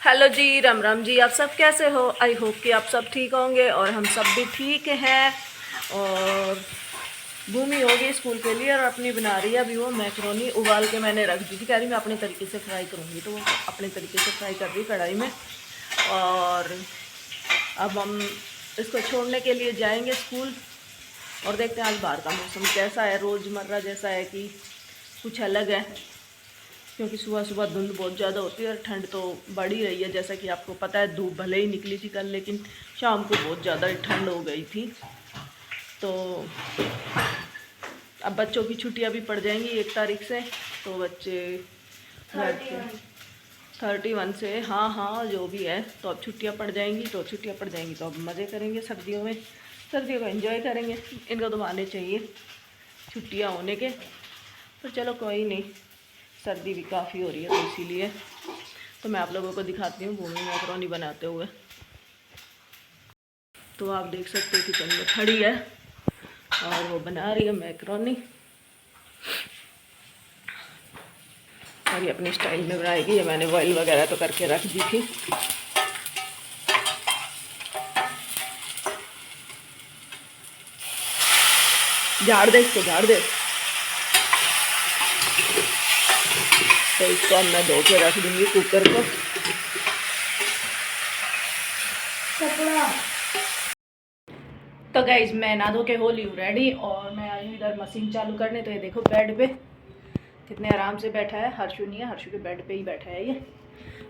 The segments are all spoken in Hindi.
हेलो जी, राम राम जी। आप सब कैसे हो? आई होप कि आप सब ठीक होंगे और हम सब भी ठीक हैं। और भूमि होगी स्कूल के लिए और अपनी बना रही है अभी वो मैक्रोनी। उबाल के मैंने रख दी थी, कह रही मैं अपने तरीके से फ्राई करूँगी, तो वो अपने तरीके से फ्राई कर रही कढ़ाई में। और अब हम इसको छोड़ने के लिए जाएंगे स्कूल और देखते हैं आज बाहर का मौसम कैसा है। रोज़मर्रा जैसा है कि कुछ अलग है, क्योंकि सुबह सुबह धुंध बहुत ज़्यादा होती है और ठंड तो बढ़ ही रही है। जैसा कि आपको पता है, धूप भले ही निकली थी कल, लेकिन शाम को बहुत ज़्यादा ठंड हो गई थी। तो अब बच्चों की छुट्टियां भी पड़ जाएंगी 1 तारीख से, तो बच्चे घर के 31 से, हाँ हाँ जो भी है, तो अब छुट्टियां पड़ जाएंगी। तो छुट्टियां पड़ जाएंगी तो अब मज़े करेंगे सर्दियों में, सर्दियों को एंजॉय करेंगे। इनको तो आने चाहिए छुट्टियां होने के, पर चलो कोई नहीं, सर्दी भी काफ़ी हो रही है, तो इसीलिए तो मैं आप लोगों को दिखाती हूँ भूमि मैक्रोनी बनाते हुए। तो आप देख सकते हो किचन में खड़ी है और वो बना रही है मैक्रोनी, और ये अपनी स्टाइल में बनाएगी। ये मैंने बॉईल वगैरह तो करके रख दी थी। झाड़ दे इसको, झाड़ दे। तो इसको अब मैं धो के रख दूँगी कुकर को। तो गाइज मैं नहा धो के हो ली हूँ रेडी और मैं आई हूँ इधर मशीन चालू करने। तो ये देखो बेड पे कितने आराम से बैठा है। हर्षु नहीं है, हर्षु के बेड पे ही बैठा है ये।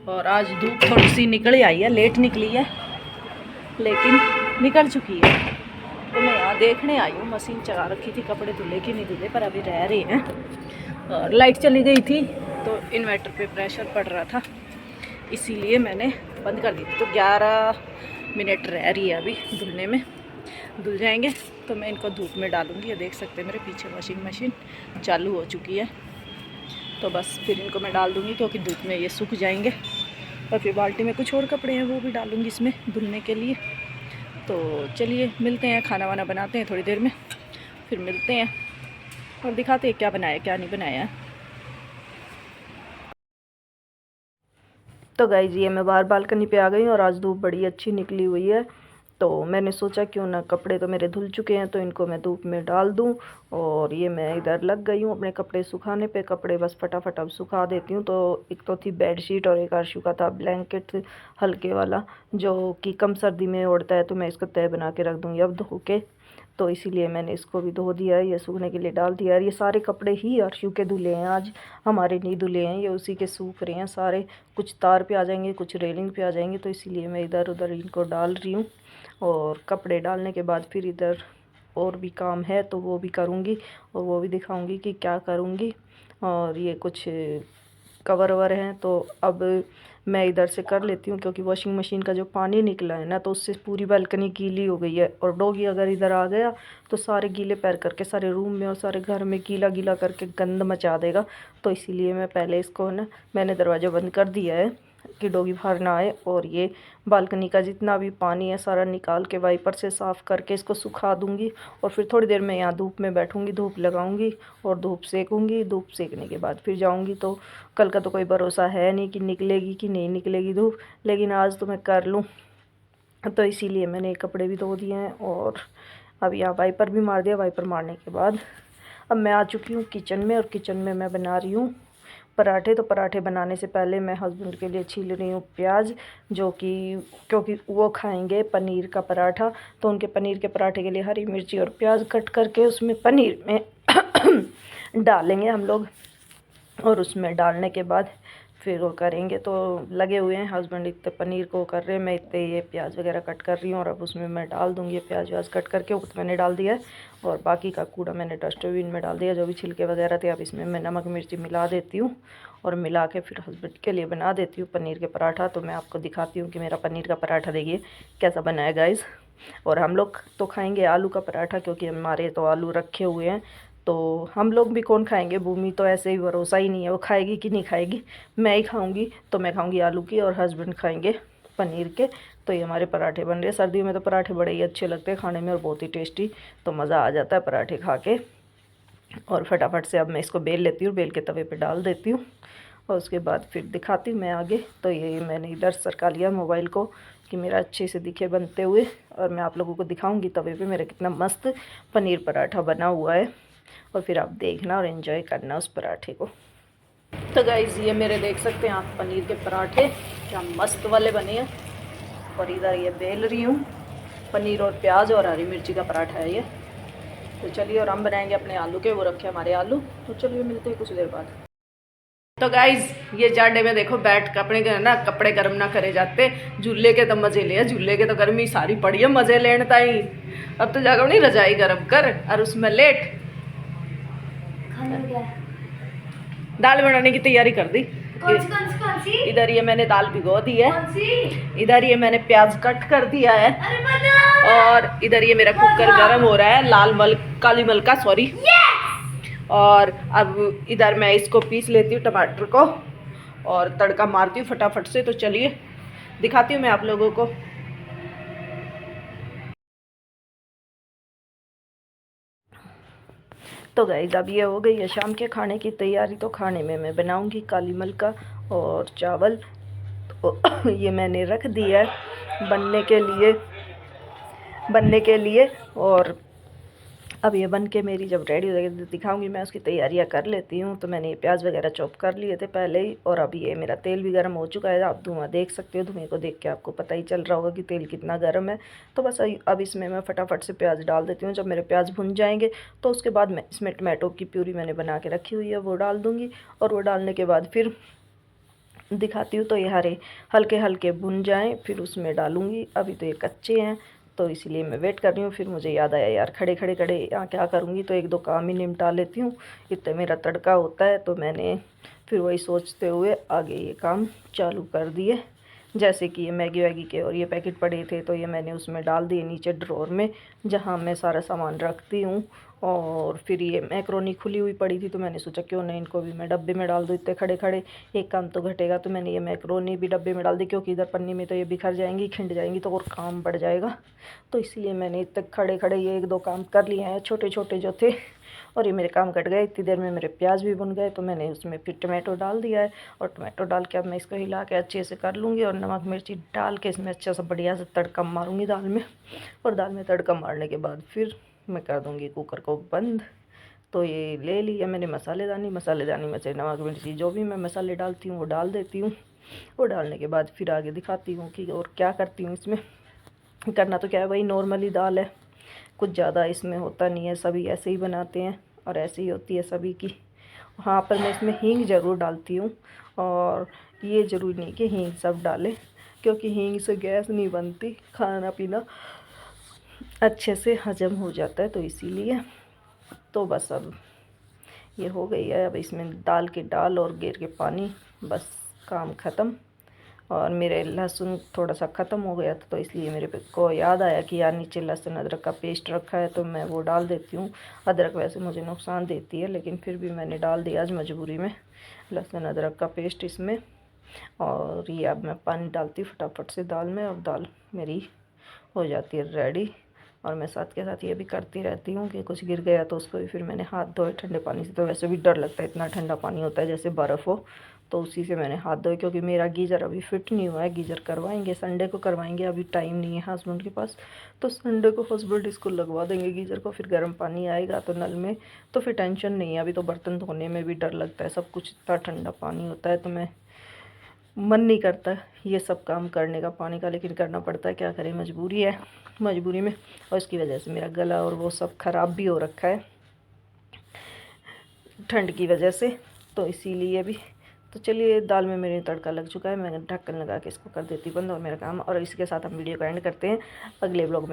और आज धूप थोड़ी सी निकल आई है, लेट निकली है लेकिन निकल चुकी है। तो मैं यहाँ देखने आई हूँ, मशीन चला रखी थी, कपड़े धुले कि नहीं धुले, पर अभी रह रही हैं। और लाइट चली गई थी तो इन्वर्टर पे प्रेशर पड़ रहा था, इसीलिए मैंने बंद कर दी थी। तो 11 मिनट रह रही है अभी धुलने में, धुल जाएंगे तो मैं इनको धूप में डालूँगी। ये देख सकते हैं मेरे पीछे वॉशिंग मशीन चालू हो चुकी है। तो बस फिर इनको मैं डाल दूँगी, क्योंकि धूप में ये सूख जाएंगे। और फिर बाल्टी में कुछ और कपड़े हैं वो भी डालूँगी इसमें धुलने के लिए। तो चलिए मिलते हैं, खाना वाना बनाते हैं थोड़ी देर में, फिर मिलते हैं और दिखाते हैं क्या बनाया क्या नहीं बनाया। तो गाइस ये मैं बाहर बालकनी पे आ गई और आज धूप बड़ी अच्छी निकली हुई है। तो मैंने सोचा क्यों ना, कपड़े तो मेरे धुल चुके हैं तो इनको मैं धूप में डाल दूं। और ये मैं इधर लग गई हूँ अपने कपड़े सुखाने पे। कपड़े बस फटाफट अब सुखा देती हूँ। तो एक तो थी बेडशीट और एक आशु का था ब्लैंकेट हल्के वाला, जो कि कम सर्दी में ओढ़ता है, तो मैं इसको तय बना के रख दूँगी अब धो के। तो इसीलिए मैंने इसको भी धो दिया है, ये सूखने के लिए डाल दिया है। ये सारे कपड़े ही अर्शु के धुले हैं आज, हमारे नहीं धुले हैं, ये उसी के सूख रहे हैं सारे। कुछ तार पे आ जाएंगे, कुछ रेलिंग पे आ जाएंगे, तो इसीलिए मैं इधर उधर इनको डाल रही हूँ। और कपड़े डालने के बाद फिर इधर और भी काम है तो वो भी करूँगी और वो भी दिखाऊँगी कि क्या करूँगी। और ये कुछ कवर ववर हैं तो अब मैं इधर से कर लेती हूँ, क्योंकि वॉशिंग मशीन का जो पानी निकला है ना, तो उससे पूरी बालकनी गीली हो गई है। और डॉगी अगर इधर आ गया तो सारे गीले पैर करके सारे रूम में और सारे घर में गीला गीला करके गंद मचा देगा। तो इसीलिए मैं पहले इसको ना, मैंने दरवाज़ा बंद कर दिया है कि डॉगी बाहर ना आए। और ये बालकनी का जितना भी पानी है सारा निकाल के वाइपर से साफ़ करके इसको सुखा दूँगी। और फिर थोड़ी देर में यहाँ धूप में बैठूँगी, धूप लगाऊँगी और धूप सेकूँगी। धूप सेकने के बाद फिर जाऊँगी। तो कल का तो कोई भरोसा है नहीं कि निकलेगी कि नहीं निकलेगी धूप, लेकिन आज तो मैं कर लूँ। तो इसीलिए मैंने कपड़े भी धो दिए हैं और अब यहाँ वाइपर भी मार दिया। वाइपर मारने के बाद अब मैं आ चुकी हूँ किचन में, और किचन में मैं बना रही हूँ पराठे। तो पराठे बनाने से पहले मैं हस्बैंड के लिए छील रही हूँ प्याज, जो कि क्योंकि वो खाएंगे पनीर का पराठा। तो उनके पनीर के पराठे के लिए हरी मिर्ची और प्याज कट करके उसमें पनीर में डालेंगे हम लोग। और उसमें डालने के बाद फिर वो करेंगे। तो लगे हुए हैं हस्बैंड, इतने पनीर को कर रहे हैं, मैं इतने ये प्याज वगैरह कट कर रही हूँ। और अब उसमें मैं डाल दूँगी प्याज व्याज कट करके, वो तो मैंने डाल दिया है। और बाकी का कूड़ा मैंने डस्टबिन में डाल दिया, जो भी छिलके वगैरह थे। अब इसमें मैं नमक मिर्ची मिला देती हूँ और मिला के फिर हस्बैंड के लिए बना देती हूँ पनीर के पराठा। तो मैं आपको दिखाती हूँ कि मेरा पनीर का पराठा देखिए कैसा बना है गाइज़। और हम लोग तो खाएंगे आलू का पराठा, क्योंकि हमारे तो आलू रखे हुए हैं। तो हम लोग भी कौन खाएंगे, भूमि तो ऐसे ही भरोसा ही नहीं है वो खाएगी कि नहीं खाएगी। मैं ही खाऊंगी, तो मैं खाऊंगी आलू की और हस्बैंड खाएंगे पनीर के। तो ये हमारे पराठे बन रहे हैं। सर्दियों में तो पराठे बड़े ही अच्छे लगते हैं खाने में और बहुत ही टेस्टी, तो मज़ा आ जाता है पराठे खा के। और फटाफट से अब मैं इसको बेल लेती हूँ, बेल के तवे पे डाल देती हूँ और उसके बाद फिर दिखाती हूँ मैं आगे। तो ये मैंने इधर सरका लिया मोबाइल को कि मेरा अच्छे से दिखे बनते हुए, और मैं आप लोगों को दिखाऊंगी तवे पे मेरा कितना मस्त पनीर पराठा बना हुआ है। और फिर आप देखना और एंजॉय करना उस पराठे को। तो गाइस ये मेरे देख सकते हैं आप पनीर के पराठे क्या मस्त वाले बने हैं। और इधर ये बेल रही हूँ, पनीर और प्याज और हरी मिर्ची का पराठा है ये। तो चलिए, और हम बनाएंगे अपने आलू के, वो रखे हमारे आलू। तो चलिए मिलते हैं कुछ देर बाद। तो गाइज ये जाडे में देखो बैठ अपने ना कपड़े गर्म ना करे जाते, झूले के तो मजे ले, झूले के तो गर्मी सारी पड़ी है मजे लेने ही। अब तो जाकर नहीं रजाई गर्म कर और उसमें लेट दाल बनाने की तैयारी कर दी। इधर ये मैंने दाल भिगो दी है, इधर ये मैंने प्याज कट कर दिया है, और इधर ये मेरा कुकर गर्म हो रहा है काली मल का सॉरी। और अब इधर मैं इसको पीस लेती हूँ टमाटर को और तड़का मारती हूँ फटाफट से। तो चलिए दिखाती हूँ मैं आप लोगों को। तो गाइस अब ये हो गई है शाम के खाने की तैयारी। तो खाने में मैं बनाऊंगी काली मल का और चावल। तो ये मैंने रख दिया है बनने के लिए। और अब ये बन के मेरी जब रेडी हो जाएगी दिखाऊंगी मैं, उसकी तैयारियां कर लेती हूँ। तो मैंने ये प्याज वगैरह चॉप कर लिए थे पहले ही, और अब ये मेरा तेल भी गर्म हो चुका है। आप धुआं देख सकते हो, धुएं को देख के आपको पता ही चल रहा होगा कि तेल कितना गर्म है। तो बस अब इसमें मैं फटाफट से प्याज डाल देती हूँ। जब मेरे प्याज भुन जाएंगे तो उसके बाद मैं इसमें टमाटो की प्यूरी मैंने बना के रखी हुई है वो डाल दूँगी। और वो डालने के बाद फिर दिखाती हूँ। तो ये हल्के हल्के भुन जाएं फिर उसमें डालूँगी। अभी तो ये कच्चे हैं तो इसीलिए मैं वेट कर रही हूँ। फिर मुझे याद आया यार खड़े खड़े यहाँ क्या करूँगी, तो एक दो काम ही निपटा लेती हूँ, इतना मेरा तड़का होता है। तो मैंने फिर वही सोचते हुए आगे ये काम चालू कर दिए। जैसे कि ये मैगी वैगी के और ये पैकेट पड़े थे तो ये मैंने उसमें डाल दिए नीचे ड्रॉर में जहाँ मैं सारा सामान रखती हूँ। और फिर ये मैक्रोनी खुली हुई पड़ी थी तो मैंने सोचा क्यों नहीं इनको भी मैं डब्बे में डाल दूँ, इतने खड़े खड़े एक काम तो घटेगा। तो मैंने ये मैक्रोनी भी डब्बे में डाल दी, क्योंकि इधर पन्नी में तो ये बिखर जाएंगी खिंड जाएंगी तो और काम बढ़ जाएगा। तो इसलिए मैंने इतने खड़े खड़े ये एक दो काम कर लिए हैं छोटे छोटे जो थे, और ये मेरे काम कट गए। इतनी देर में मेरे प्याज भी भुन गए तो मैंने उसमें फिर टमाटो डाल दिया है। और टमाटो डाल के अब मैं इसको हिला के अच्छे से कर लूँगी और नमक मिर्ची डाल के इसमें अच्छा सा बढ़िया से तड़का मारूँगी दाल में। और दाल में तड़का मारने के बाद फिर मैं कर दूँगी कुकर को बंद। तो ये ले लिया मैंने मसालेदानी में से नमक मिर्ची जो भी मैं मसाले डालती हूँ वो डाल देती हूँ। वो डालने के बाद फिर आगे दिखाती हूँ कि और क्या करती हूँ इसमें। करना तो क्या है, वही नॉर्मली दाल है, कुछ ज़्यादा इसमें होता नहीं है, सभी ऐसे ही बनाते हैं और ऐसे ही होती है सभी की। हाँ पर मैं इसमें हींग ज़रूर डालती हूँ, और ये ज़रूरी नहीं कि हींग सब डालें, क्योंकि हींग से गैस नहीं बनती, खाना पीना अच्छे से हजम हो जाता है, तो इसीलिए। तो बस अब ये हो गई है, अब इसमें डाल के डाल और गिर के पानी, बस काम ख़त्म। और मेरे लहसुन थोड़ा सा ख़त्म हो गया था तो इसलिए मेरे को याद आया कि यार नीचे लहसुन अदरक का पेस्ट रखा है तो मैं वो डाल देती हूँ। अदरक वैसे मुझे नुकसान देती है लेकिन फिर भी मैंने डाल दिया आज मजबूरी में लहसुन अदरक का पेस्ट इसमें। और ये अब मैं पानी डालती फटाफट से दाल में, और दाल मेरी हो जाती है रेडी। और मैं साथ के साथ ये भी करती रहती हूँ कि कुछ गिर गया तो उसको भी फिर मैंने हाथ धोए ठंडे पानी से। तो वैसे भी डर लगता है, इतना ठंडा पानी होता है जैसे बर्फ़ हो, तो उसी से मैंने हाथ धोए। क्योंकि मेरा गीज़र अभी फिट नहीं हुआ है, गीज़र करवाएंगे संडे को करवाएंगे, अभी टाइम नहीं है हस्बैंड के पास। तो संडे को हस्बैंड इसको लगवा देंगे गीज़र को, फिर गर्म पानी आएगा तो नल में, तो फिर टेंशन नहीं है। अभी तो बर्तन धोने में भी डर लगता है, सब कुछ इतना ठंडा पानी होता है तो मैं मन नहीं करता ये सब काम करने का पानी का, लेकिन करना पड़ता है, क्या करें, मजबूरी है, मजबूरी में। और इसकी वजह से मेरा गला और वो सब ख़राब भी हो रखा है ठंड की वजह से, तो इसीलिए भी। तो चलिए दाल में मेरे तड़का लग चुका है, मैं ढक्कन लगा के इसको कर देती बंद और मेरा काम। और इसके साथ हम वीडियो को एंड करते हैं, अगले ब्लॉग में